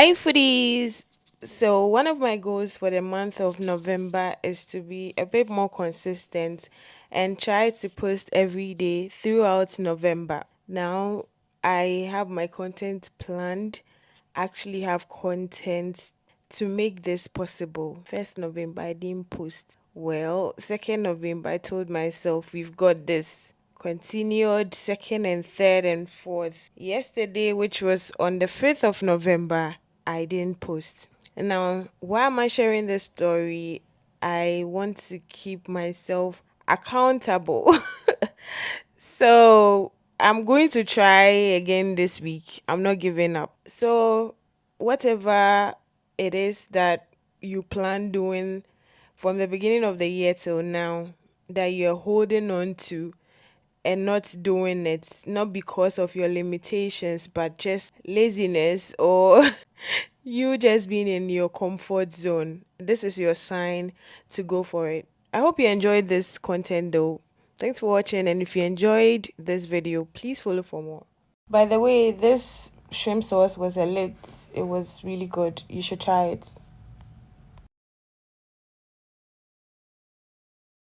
Hi, foodies! So, one of my goals for the month of November is to be a bit more consistent and try to post every day throughout November. Now, I have my content planned, actually have content to make this possible. First November, I didn't post. Well, second November, I told myself we've got this. Continued second and third and fourth. Yesterday, which was on the 5th of November, I didn't post. Now, why am I sharing this story? I want to keep myself accountable. So I'm going to try again this week. I'm not giving up. So, whatever it is that you plan doing from the beginning of the year till now that you're holding on to and not doing it, not because of your limitations, but just laziness or you just being in your comfort zone, this is your sign to go for it. I hope you enjoyed this content though. Thanks for watching, and if you enjoyed this video, please follow for more. By the way, this shrimp sauce was a lit. It was really good. You should try it.